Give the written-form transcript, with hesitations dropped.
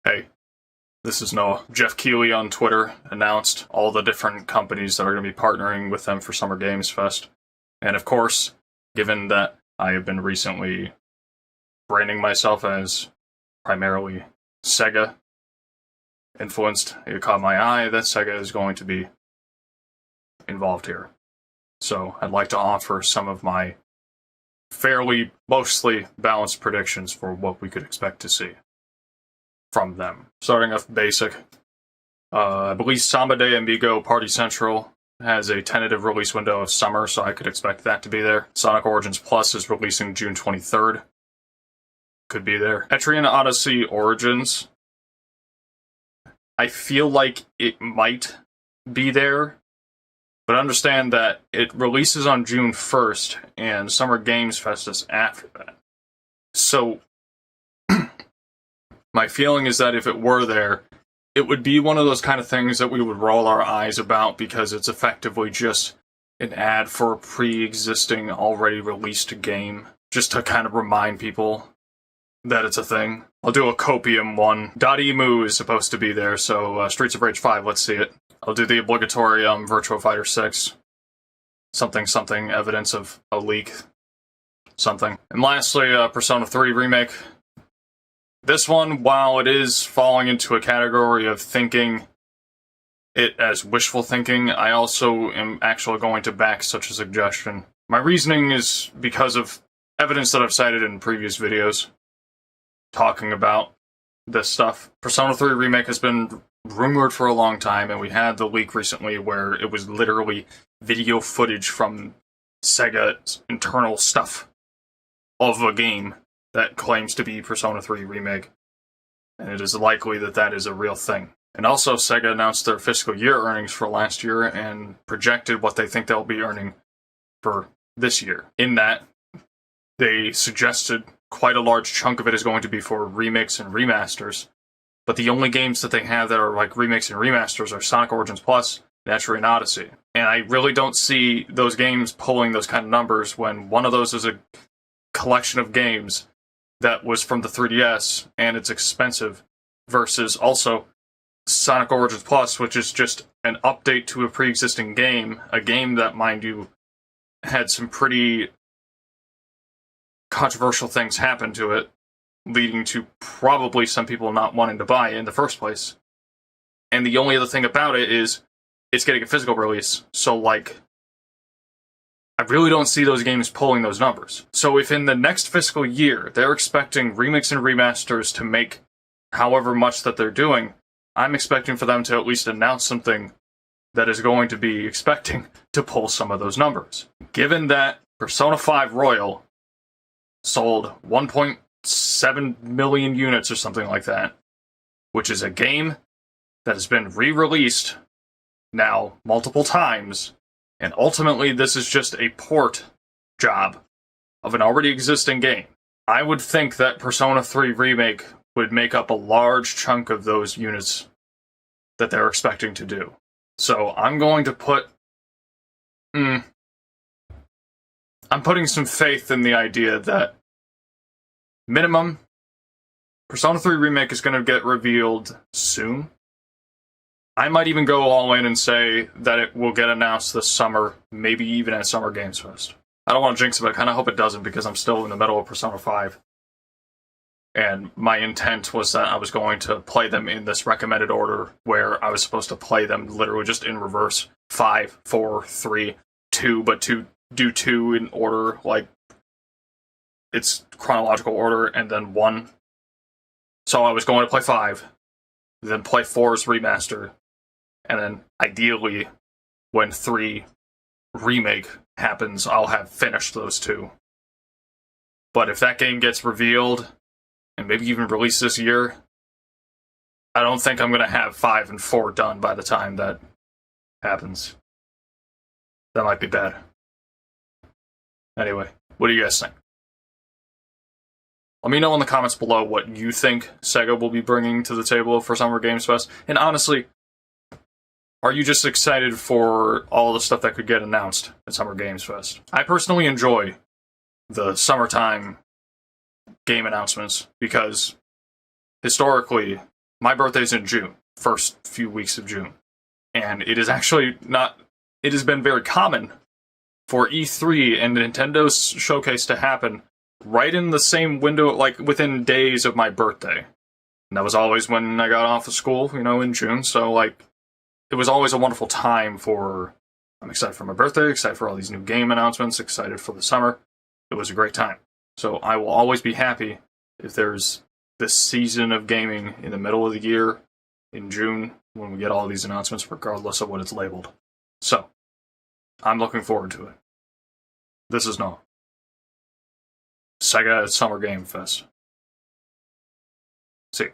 Hey, this is Noah. Jeff Keighley on Twitter announced all the different companies that are going to be partnering with them for Summer Games Fest. And of course, given that I have been recently branding myself as primarily SEGA influenced, it caught my eye that SEGA is going to be involved here. So I'd like to offer some of my fairly, mostly balanced predictions for what we could expect to see from them. Starting off basic, I believe Samba de Amigo Party Central has a tentative release window of summer, so I could expect that to be there. Sonic Origins Plus is releasing June 23rd. Could be there. Etrian Odyssey Origins, I feel like it might be there, but understand that it releases on June 1st, and Summer Games Fest is after that. So, my feeling is that if it were there, it would be one of those kind of things that we would roll our eyes about because it's effectively just an ad for a pre-existing, already released game, just to kind of remind people that it's a thing. I'll do a Copium one. .emu is supposed to be there, so Streets of Rage 5, let's see it. I'll do the obligatory Virtua Fighter 6. Something, evidence of a leak. Something. And lastly, Persona 3 Remake. This one, while it is falling into a category of thinking it as wishful thinking, I also am actually going to back such a suggestion. My reasoning is because of evidence that I've cited in previous videos talking about this stuff. Persona 3 Remake has been rumored for a long time, and we had the leak recently where it was literally video footage from Sega's internal stuff of a game that claims to be Persona 3 Remake, and it is likely that that is a real thing. And also, Sega announced their fiscal year earnings for last year and projected what they think they'll be earning for this year. In that, they suggested quite a large chunk of it is going to be for remakes and remasters, but the only games that they have that are like remakes and remasters are Sonic Origins Plus and Etrian Odyssey. And I really don't see those games pulling those kind of numbers when one of those is a collection of games that was from the 3DS, and it's expensive, versus also Sonic Origins Plus, which is just an update to a pre-existing game, a game that, mind you, had some pretty controversial things happen to it, leading to probably some people not wanting to buy it in the first place. And the only other thing about it is it's getting a physical release, so like, I really don't see those games pulling those numbers. So if in the next fiscal year they're expecting remakes and remasters to make however much that they're doing, I'm expecting for them to at least announce something that is going to be expecting to pull some of those numbers. Given that Persona 5 Royal sold 1.7 million units or something like that, which is a game that has been re-released now multiple times, and ultimately, this is just a port job of an already existing game. I would think that Persona 3 Remake would make up a large chunk of those units that they're expecting to do. So I'm going to put... I'm putting some faith in the idea that minimum, Persona 3 Remake is going to get revealed soon. I might even go all in and say that it will get announced this summer, maybe even at Summer Games Fest. I don't want to jinx it, but I kind of hope it doesn't because I'm still in the middle of Persona 5. And my intent was that I was going to play them in this recommended order where I was supposed to play them literally just in reverse. 5, 4, 3, 2, but to do 2 in order, like it's chronological order, and then 1. So I was going to play 5, then play 4's remaster, and then, ideally, when 3 Remake happens, I'll have finished those 2. But if that game gets revealed, and maybe even released this year, I don't think I'm going to have 5 and 4 done by the time that happens. That might be bad. Anyway, what do you guys think? Let me know in the comments below what you think SEGA will be bringing to the table for Summer Games Fest. And honestly, are you just excited for all the stuff that could get announced at Summer Games Fest? I personally enjoy the summertime game announcements because historically my birthday's in June, first few weeks of June. And it is actually not, it has been very common for E3 and Nintendo's showcase to happen right in the same window, like within days of my birthday. And that was always when I got off of school, in June. So, like, it was always a wonderful time I'm excited for my birthday, excited for all these new game announcements, excited for the summer. It was a great time. So I will always be happy if there's this season of gaming in the middle of the year, in June, when we get all these announcements, regardless of what it's labeled. So, I'm looking forward to it. This is Noah. SEGA Summer Game Fest. See ya.